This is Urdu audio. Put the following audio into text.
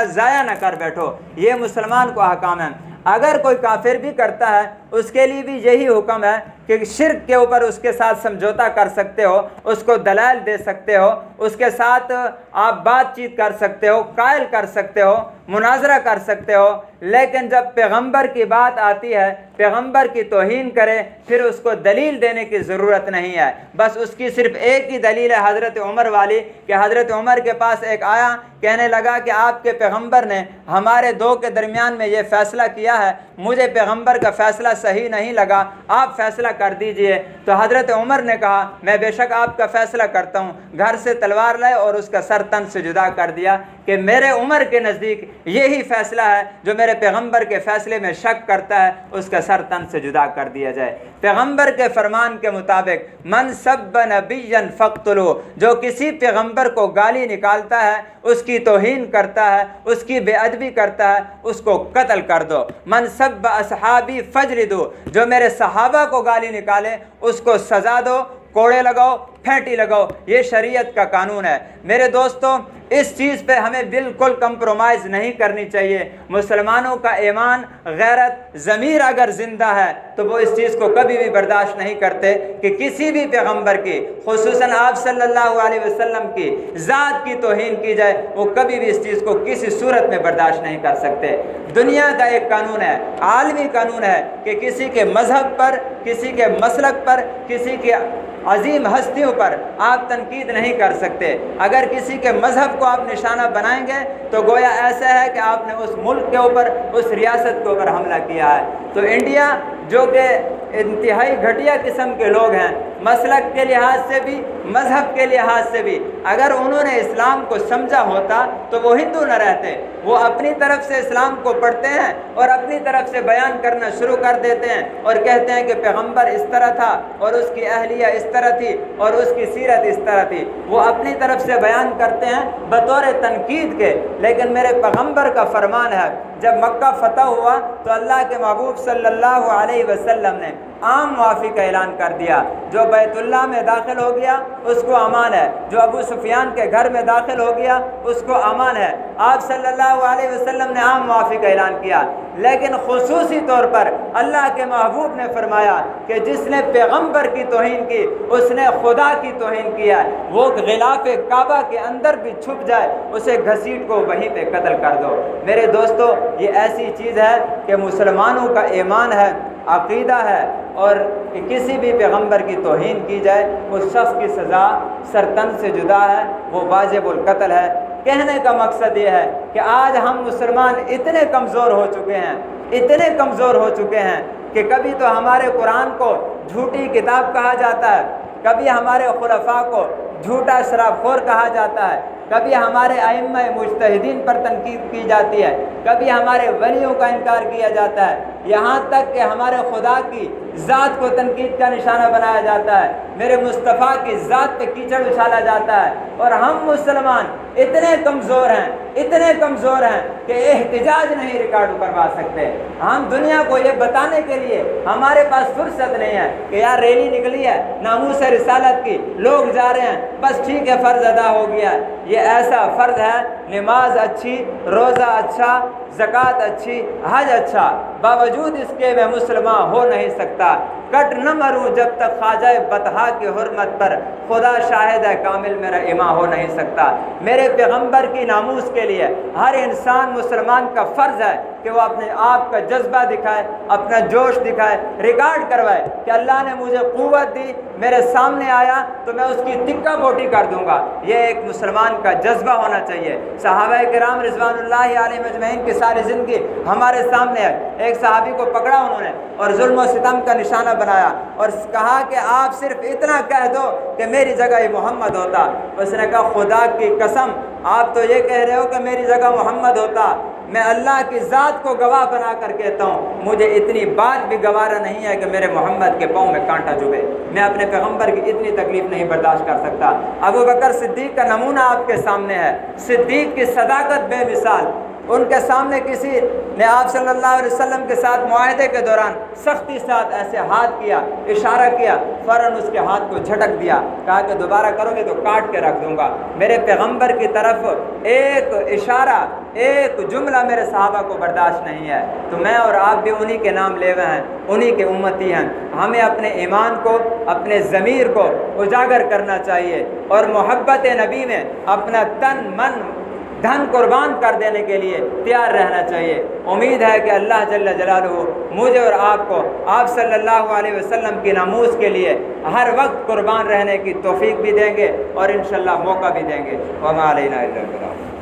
ضائع نہ کر بیٹھو، یہ مسلمان کو احکام ہے۔ اگر کوئی کافر بھی کرتا ہے اس کے لیے بھی یہی حکم ہے کہ شرک کے اوپر اس کے ساتھ سمجھوتا کر سکتے ہو، اس کو دلائل دے سکتے ہو، اس کے ساتھ آپ بات چیت کر سکتے ہو، قائل کر سکتے ہو، مناظرہ کر سکتے ہو، لیکن جب پیغمبر کی بات آتی ہے، پیغمبر کی توہین کرے، پھر اس کو دلیل دینے کی ضرورت نہیں ہے۔ بس اس کی صرف ایک ہی دلیل ہے حضرت عمر والی، کہ حضرت عمر کے پاس ایک آیا، کہنے لگا کہ آپ کے پیغمبر نے ہمارے دو کے درمیان میں یہ فیصلہ کیا ہے، مجھے پیغمبر کا فیصلہ صحیح نہیں لگا، آپ فیصلہ کر دیجئے۔ تو حضرت عمر نے کہا میں بے شک آپ کا فیصلہ کرتا ہوں، گھر سے تلوار لائے اور اس کا سر تن سے جدا کر دیا کہ میرے عمر کے نزدیک یہی فیصلہ ہے، جو میرے پیغمبر کے فیصلے میں شک کرتا ہے اس کا سر تن سے جدا کر دیا جائے۔ پیغمبر کے فرمان کے مطابق من سب نبیا فاقتلوا، جو کسی پیغمبر کو گالی نکالتا ہے، اس کی توہین کرتا ہے، اس کی بے ادبی کرتا ہے، اس کو قتل کر دو۔ من سب اصحابی فجلدوا، جو میرے صحابہ کو گالی نکالے اس کو سزا دو، کوڑے لگاؤ، پھینٹی لگاؤ، یہ شریعت کا قانون ہے۔ میرے دوستوں، اس چیز پہ ہمیں بالکل کمپرومائز نہیں کرنی چاہیے۔ مسلمانوں کا ایمان، غیرت، ضمیر اگر زندہ ہے تو وہ اس چیز کو کبھی بھی برداشت نہیں کرتے کہ کسی بھی پیغمبر کی، خصوصاً آپ صلی اللہ علیہ وسلم کی ذات کی توہین کی جائے، وہ کبھی بھی اس چیز کو کسی صورت میں برداشت نہیں کر سکتے۔ دنیا کا ایک قانون ہے، عالمی قانون ہے کہ کسی کے مذہب پر، کسی کے مسلک پر، کسی کے عظیم ہستیوں پر آپ تنقید نہیں کر سکتے۔ اگر کسی کے مذہب کو آپ نشانہ بنائیں گے تو گویا ایسا ہے کہ آپ نے اس ملک کے اوپر، اس ریاست کے اوپر حملہ کیا ہے۔ تو انڈیا جو کہ انتہائی گھٹیا قسم کے لوگ ہیں، مسلک کے لحاظ سے بھی، مذہب کے لحاظ سے بھی، اگر انہوں نے اسلام کو سمجھا ہوتا تو وہ ہندو نہ رہتے۔ وہ اپنی طرف سے اسلام کو پڑھتے ہیں اور اپنی طرف سے بیان کرنا شروع کر دیتے ہیں اور کہتے ہیں کہ پیغمبر اس طرح تھا اور اس کی اہلیہ اس طرح تھی اور اس کی سیرت اس طرح تھی۔ وہ اپنی طرف سے بیان کرتے ہیں بطور تنقید کے، لیکن میرے پیغمبر کا فرمان ہے، جب مکہ فتح ہوا تو اللہ کے محبوب صلی اللہ علیہ وسلم نے عام معافی کا اعلان کر دیا۔ جو بیت اللہ میں داخل ہو گیا اس کو امان ہے، جو ابو سفیان کے گھر میں داخل ہو گیا اس کو امان ہے۔ آپ صلی اللہ علیہ وسلم نے عام معافی کا اعلان کیا، لیکن خصوصی طور پر اللہ کے محبوب نے فرمایا کہ جس نے پیغمبر کی توہین کی اس نے خدا کی توہین کیا ہے، وہ غلاف کعبہ کے اندر بھی چھپ جائے اسے گھسیٹ کو وہیں پہ قتل کر دو۔ میرے دوستو، یہ ایسی چیز ہے کہ مسلمانوں کا ایمان ہے، عقیدہ ہے، اور کہ کسی بھی پیغمبر کی توہین کی جائے اس شخص کی سزا سرتن سے جدا ہے، وہ واجب القتل ہے۔ کہنے کا مقصد یہ ہے کہ آج ہم مسلمان اتنے کمزور ہو چکے ہیں، اتنے کمزور ہو چکے ہیں کہ کبھی تو ہمارے قرآن کو جھوٹی کتاب کہا جاتا ہے، کبھی ہمارے خلفاء کو جھوٹا شراب خور کہا جاتا ہے، کبھی ہمارے ائمہ مجتہدین پر تنقید کی جاتی ہے، کبھی ہمارے ولیوں کا انکار کیا جاتا ہے، یہاں تک کہ ہمارے خدا کی ذات کو تنقید کا نشانہ بنایا جاتا ہے، میرے مصطفیٰ کی ذات پہ کیچڑ اچھالا جاتا ہے۔ اور ہم مسلمان اتنے کمزور ہیں، اتنے کمزور ہیں کہ احتجاج نہیں ریکارڈ کروا سکتے۔ ہم دنیا کو یہ بتانے کے لیے ہمارے پاس فرصت نہیں ہے کہ یار ریلی نکلی ہے ناموس رسالت کی، لوگ جا رہے ہیں، بس ٹھیک ہے فرض ادا ہو گیا ہے۔ یہ ایسا فرض ہے، نماز اچھی، روزہ اچھا، زکوٰۃ اچھی، حج اچھا، باوجود اس کے میں مسلمان ہو نہیں سکتا۔ کٹ نہ مروں جب تک خواجہ بطحا کی حرمت پر، خدا شاہد ہے کامل میرا امام ہو نہیں سکتا۔ میرے پیغمبر کی ناموس کے لیے ہر انسان مسلمان کا فرض ہے کہ وہ اپنے آپ کا جذبہ دکھائے، اپنا جوش دکھائے، ریکارڈ کروائے کہ اللہ نے مجھے قوت دی، میرے سامنے آیا تو میں اس کی تکہ بوٹی کر دوں گا۔ یہ ایک مسلمان کا جذبہ ہونا چاہیے۔ صحابہ کرام رضوان اللہ علیہ مجمعین کی ساری زندگی ہمارے سامنے ہے۔ ایک صحابی کو پکڑا انہوں نے اور ظلم و ستم کا نشانہ بنایا اور کہا کہ آپ صرف اتنا کہہ دو کہ میری جگہ یہ محمد ہوتا۔ اس نے کہا خدا کی قسم، آپ تو یہ کہہ رہے ہو کہ میری جگہ محمد ہوتا، میں اللہ کی ذات کو گواہ بنا کر کہتا ہوں مجھے اتنی بات بھی گوارا نہیں ہے کہ میرے محمد کے پاؤں میں کانٹا چبھے۔ میں اپنے پیغمبر کی اتنی تکلیف نہیں برداشت کر سکتا۔ ابو بکر صدیق کا نمونہ آپ کے سامنے ہے، صدیق کی صداقت بے مثال، ان کے سامنے کسی نے آپ صلی اللہ علیہ وسلم کے ساتھ معاہدے کے دوران سختی ساتھ ایسے ہاتھ کیا، اشارہ کیا، فوراً اس کے ہاتھ کو جھٹک دیا، کہا کہ دوبارہ کرو گے تو کاٹ کے رکھ دوں گا۔ میرے پیغمبر کی طرف ایک اشارہ، ایک جملہ میرے صحابہ کو برداشت نہیں ہے، تو میں اور آپ بھی انہی کے نام لے ہوئے ہیں، انہی کے امتی ہیں۔ ہمیں اپنے ایمان کو، اپنے ضمیر کو اجاگر کرنا چاہیے اور محبت نبی میں اپنا تن من دھن قربان کر دینے کے لیے تیار رہنا چاہیے۔ امید ہے کہ اللہ جل جلالہ مجھے اور آپ کو آپ صلی اللہ علیہ وسلم کی ناموس کے لیے ہر وقت قربان رہنے کی توفیق بھی دیں گے اور انشاءاللہ موقع بھی دیں گے۔ وما علینا الا البلاغ۔